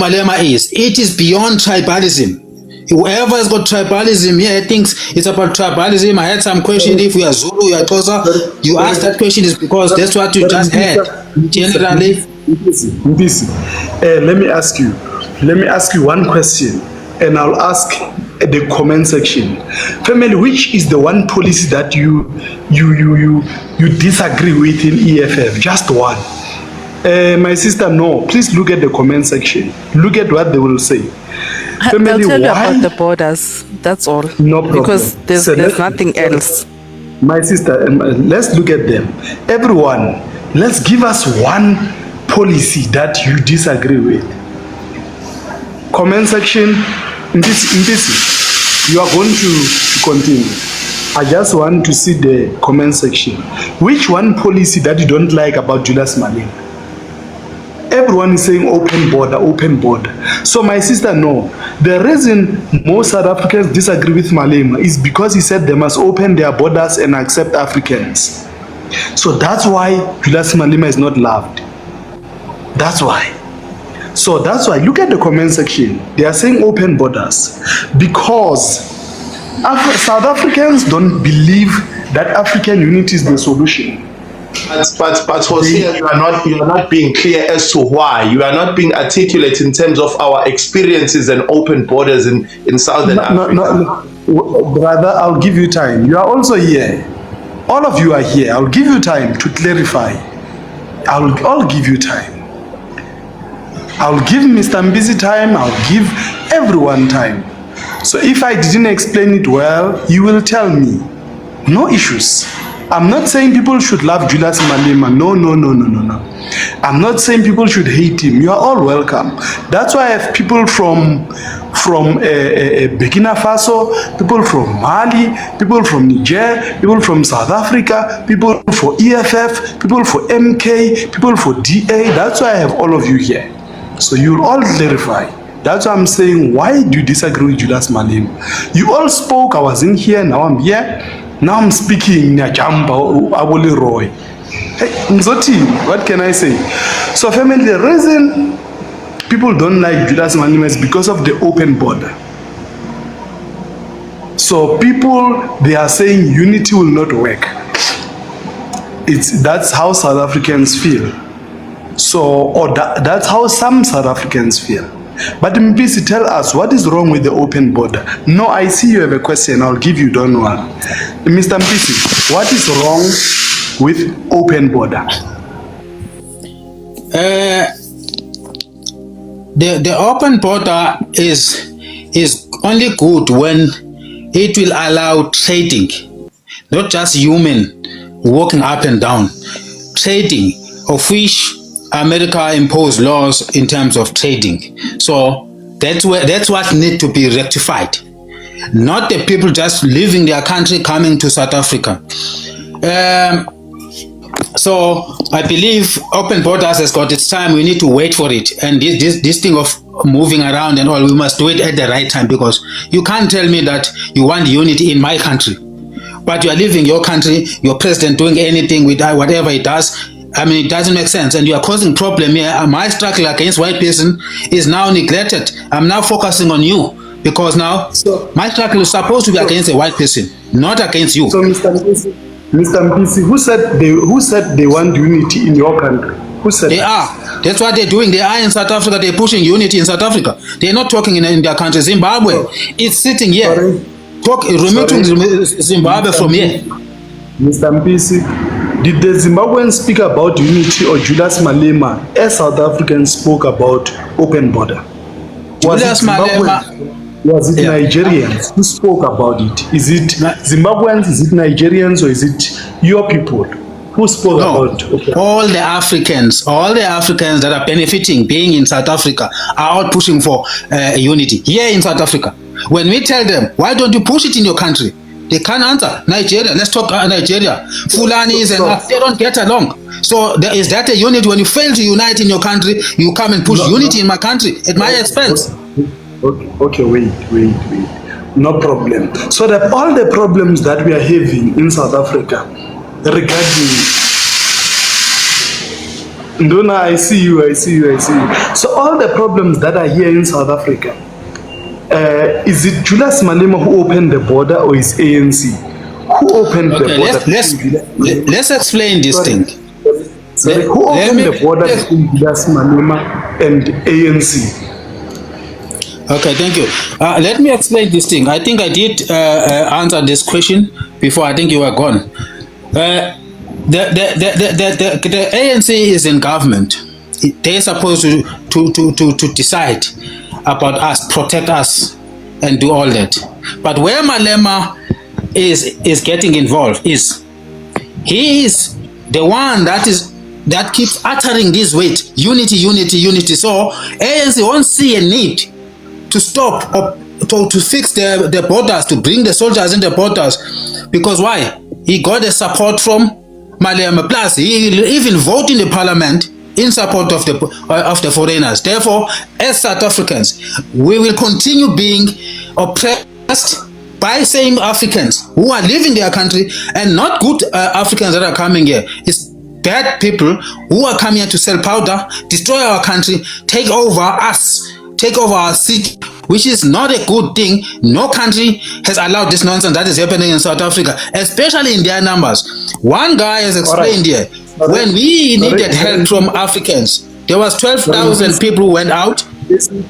Malema is. It is beyond tribalism. Whoever has got tribalism here thinks it's about tribalism. I had some question if we are Zulu, you are Xhosa. You ask that question is because that's what you just had. Generally. Let me ask you one question, and I'll ask the comment section. Family, which is the one policy that you disagree with in EFF? Just one. My sister, no. Please look at the comment section. Look at what they will say. Family, they'll tell you about the borders. That's all. No problem. Because there's nothing else. My sister, let's look at them. Everyone, let's give us one policy that you disagree with. Comment section. In this, you are going to continue. I just want to see the comment section. Which one policy that you don't like about Julius Malema? Everyone is saying open border, open border. So my sister, no. The reason most South Africans disagree with Malema is because he said they must open their borders and accept Africans. So that's why Julius Malema is not loved. That's why. So that's why, look at the comment section. They are saying open borders because South Africans don't believe that African unity is the solution. But Hosea, you are not being clear as to why. You are not being articulate in terms of our experiences and open borders in Southern Africa. No, brother, I'll give you time. You are also here. All of you are here. I'll give you time to clarify. I'll give you time. I'll give Mr. Mbisi time. I'll give everyone time. So if I didn't explain it well, you will tell me. No issues. I'm not saying people should love Julius Malema. No. I'm not saying people should hate him. You are all welcome. That's why I have people from Burkina Faso, people from Mali, people from Niger, people from South Africa, people for EFF, people for MK, people for DA. That's why I have all of you here. So you'll all clarify. That's why I'm saying, why do you disagree with Julius Malema? You all spoke, I was in here, now I'm here. Now I'm speaking Nyajamba Aboli Roy. Hey, Mzoti, what can I say? So family, the reason people don't like Julius Malema is because of the open border. So people, they are saying unity will not work. That's how South Africans feel. So, that's how some South Africans feel. But Mbisi, tell us, what is wrong with the open border? No, I see you have a question. I'll give you, don't worry. Mr. Mbisi, what is wrong with open border? The open border is only good when it will allow trading, not just human walking up and down. Trading, of which America imposed laws in terms of trading. So that's what needs to be rectified. Not the people just leaving their country coming to South Africa. So I believe open borders has got its time. We need to wait for it. And this thing of moving around and all, we must do it at the right time, because you can't tell me that you want unity in my country, but you are leaving your country, your president doing anything with whatever he does. I mean, it doesn't make sense, and you are causing problem here. My struggle against white person is now neglected. I'm now focusing on you, because now my struggle is supposed to be against a white person, not against you. So, Mr. Mbisi, who said they want unity in your country? Who said they are? That's what they're doing. They are in South Africa. They're pushing unity in South Africa. They're not talking in their country. Zimbabwe is sitting here, removing Zimbabwe from here. Mr. Mbisi, did the Zimbabweans speak about unity, or Julius Malema, as South Africans, spoke about open border? Was it Nigerians who spoke about it? Is it Zimbabweans, is it Nigerians, or is it your people who spoke about it? All the Africans that are benefiting being in South Africa are out pushing for unity here in South Africa. When we tell them, why don't you push it in your country? They can't answer. Nigeria, let's talk Nigeria. Fulanis and they don't get along. So is that a unity? When you fail to unite in your country, you come and push unity in my country at my expense. Okay, wait. No problem. So that all the problems that we are having in South Africa regarding Nduna, I see you. So all the problems that are here in South Africa, is it Julius Malema who opened the border, or is ANC? Who opened the border? Let's explain this thing. Sorry, who opened the border between Julius Malema and ANC? Okay, thank you. Let me explain this thing. I think I did answer this question before. I think you were gone. The ANC is in government. They're supposed to decide about us, protect us, and do all that. But where Malema is getting involved is he is the one that keeps uttering this weight, unity. So ANC won't see a need to stop or to fix the borders, to bring the soldiers in the borders, because why? He got the support from Malema. Plus, he even voted in the parliament in support of the foreigners. Therefore, as South Africans, we will continue being oppressed by same Africans who are leaving their country, and not good Africans that are coming here. It's bad people who are coming here to sell powder, destroy our country, take over us, take over our city, which is not a good thing. No country has allowed this nonsense that is happening in South Africa, especially in their numbers. One guy has explained here, when we needed help from Africans, there was 12,000 people who went out,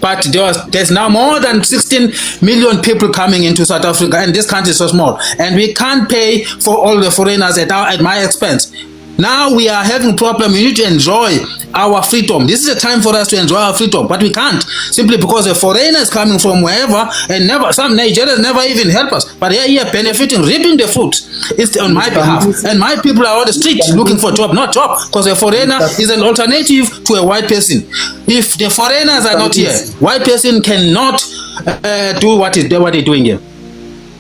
but there's now more than 16 million people coming into South Africa, and this country is so small, and we can't pay for all the foreigners at my expense. Now we are having problem. We need to enjoy our freedom. This is a time for us to enjoy our freedom, but we can't, simply because a foreigner is coming from wherever, and some Nigerians never even help us, but they are here benefiting, reaping the fruit. It's on my behalf, and my people are on the street looking for job, not job, because a foreigner is an alternative to a white person. If the foreigners are not here, white person cannot do what they're doing here.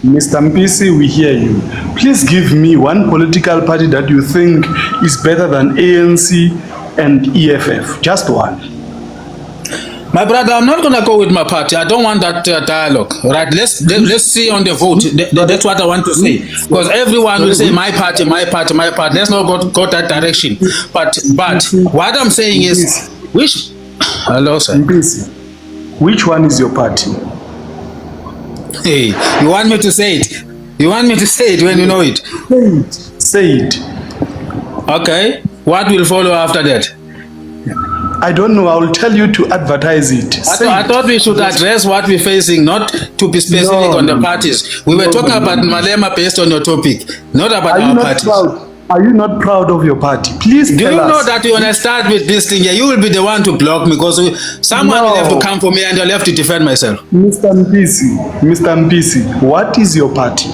Mr. Mpisi, we hear you. Please give me one political party that you think is better than ANC and EFF. Just one. My brother, I'm not going to go with my party. I don't want that dialogue. Right? Let's see on the vote. That's what I want to say. Because everyone will say my party. Let's not go that direction. But what I'm saying is, hello, sir. Mpisi, which one is your party? Hey, you want me to say it? You want me to say it when you know it? Say it. Okay. What will follow after that? I don't know. I will tell you to advertise it. I thought we should address what we're facing, not to be specific on the parties. We were talking about Malema based on your topic, not about our parties. Are you not proud of your party? Please tell us. Do you know that when I start with this thing, you will be the one to block me, because someone will have to come for me and I'll have to defend myself. Mr. Mpisi, what is your party?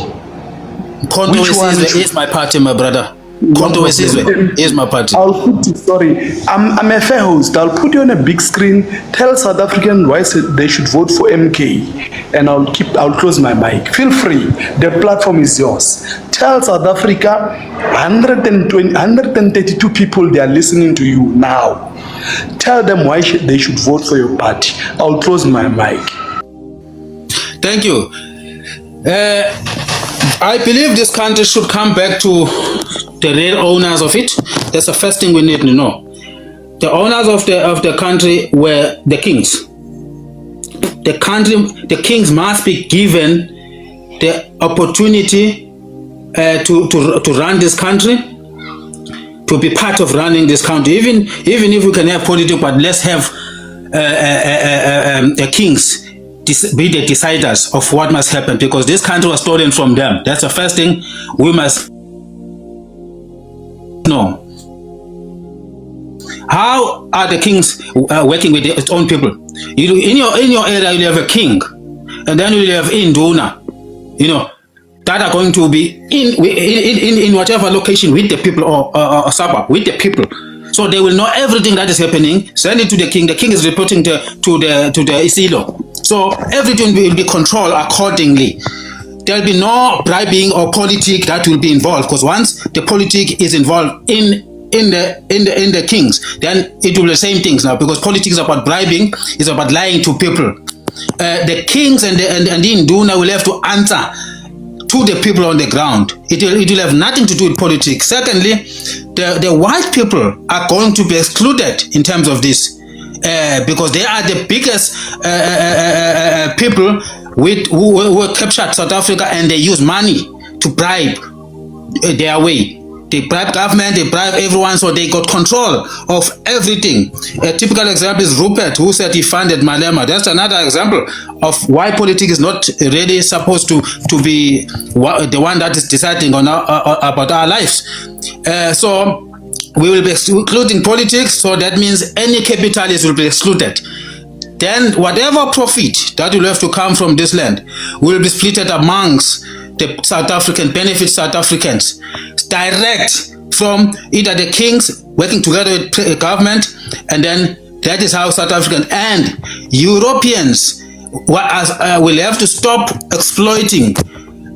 Kondo is my party, my brother. Kondo is my party. I'll put it, sorry, I'm a fair host. I'll put you on a big screen. Tell South Africans why they should vote for MK, and I'll close my mic. Feel free. The platform is yours. Tell South Africa 132 people, they are listening to you now. Tell them why they should vote for your party. I'll close my mic. Thank you. I believe this country should come back to the real owners of it. That's the first thing we need to know. The owners of the country were the kings. The kings must be given the opportunity to run this country, to be part of running this country. Even if we can have politics, but let's have the kings be the deciders of what must happen, because this country was stolen from them. That's the first thing we must know. How are the kings working with their own people? In your area, you have a king, and then you have induna, that are going to be in whatever location with the people, or suburb with the people. So they will know everything that is happening. Send it to the king. The king is reporting to the Isilo. So everything will be controlled accordingly. There'll be no bribing or politic that will be involved, because once the politic is involved in the kings, then it will be the same things now, because politics is about bribing, is about lying to people. The kings and the Induna will have to answer to the people on the ground. It will have nothing to do with politics. Secondly, the white people are going to be excluded in terms of this, because they are the biggest people who captured South Africa, and they use money to bribe their way. They bribe government, they bribe everyone, so they got control of everything. A typical example is Rupert, who said he funded Malema. That's another example of why politics is not really supposed to be the one that is deciding on about our lives. So we will be excluding politics, so that means any capitalist will be excluded. Then whatever profit that will have to come from this land will be split amongst the South African, benefit South Africans, direct from either the kings working together with government, and then that is how South African and Europeans will have to stop exploiting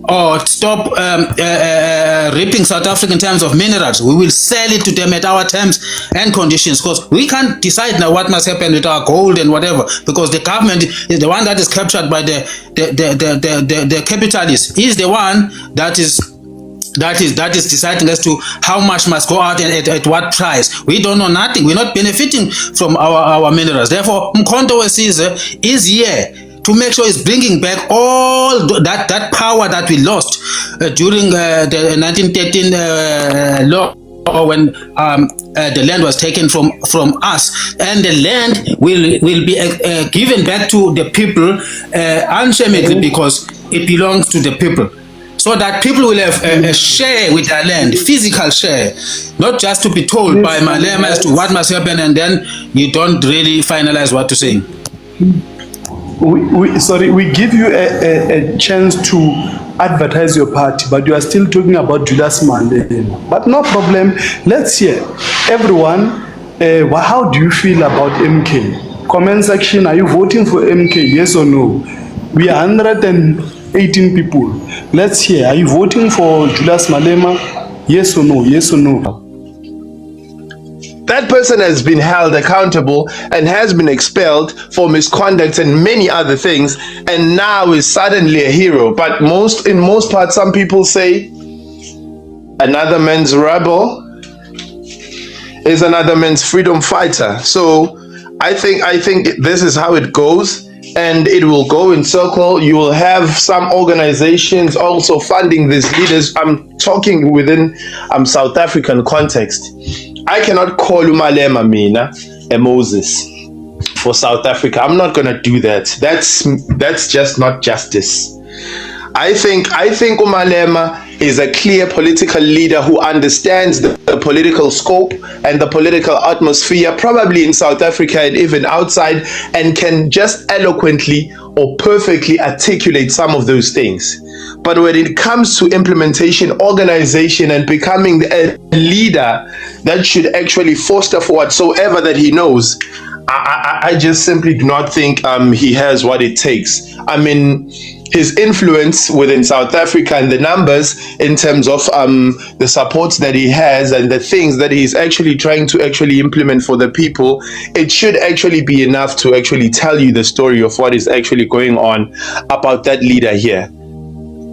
or stop ripping South Africa in terms of minerals. We will sell it to them at our terms and conditions, because we can't decide now what must happen with our gold and whatever, because the government is the one that is captured by the capitalist. Is the one that is deciding as to how much must go out and at what price. We don't know nothing. We're not benefiting from our minerals. Therefore, Mkhonto Wesizwe is here to make sure it's bringing back all that power that we lost during the 1913 law, when the land was taken from us, and the land will be given back to the people unshamedly, because it belongs to the people. So that people will have a share with their land, physical share, not just to be told by Malema as to what must happen, and then you don't really finalize what to say. We give you a chance to advertise your party, but you are still talking about Julius Malema. But no problem. Let's hear everyone. How do you feel about MK? Comment section. Are you voting for MK? Yes or no? We are 118 people. Let's hear. Are you voting for Julius Malema? Yes or no? Yes or no? That person has been held accountable and has been expelled for misconduct and many other things, and now is suddenly a hero. But in most parts, some people say another man's rebel is another man's freedom fighter. So I think this is how it goes, and it will go in circle. You will have some organizations also funding these leaders. I'm talking within South African context. I cannot call Malema mina a Moses for South Africa. I'm not gonna do that. That's just not justice. I think Malema is a clear political leader who understands the political scope and the political atmosphere, probably in South Africa and even outside, and can just eloquently or perfectly articulate some of those things. But when it comes to implementation, organization, and becoming a leader that should actually foster for whatsoever that he knows, I just simply do not think he has what it takes. I mean, his influence within South Africa and the numbers in terms of the support that he has and the things that he's actually trying to actually implement for the people, it should actually be enough to actually tell you the story of what is actually going on about that leader here.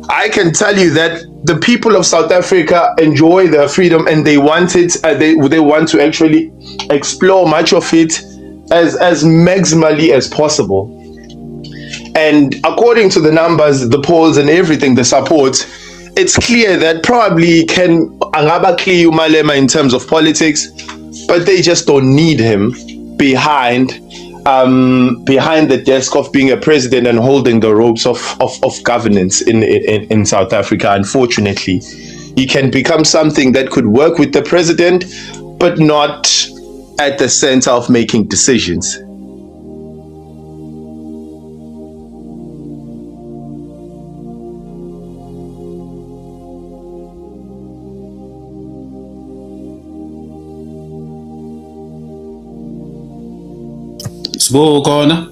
I can tell you that the people of South Africa enjoy their freedom, and they want it. They want to actually explore much of it as maximally as possible. And according to the numbers, the polls, and everything, the support, it's clear that probably can angaba clear Malema in terms of politics, but they just don't need him behind the desk of being a president and holding the ropes of governance in South Africa. Unfortunately, he can become something that could work with the president, but not at the center of making decisions. Sibo khona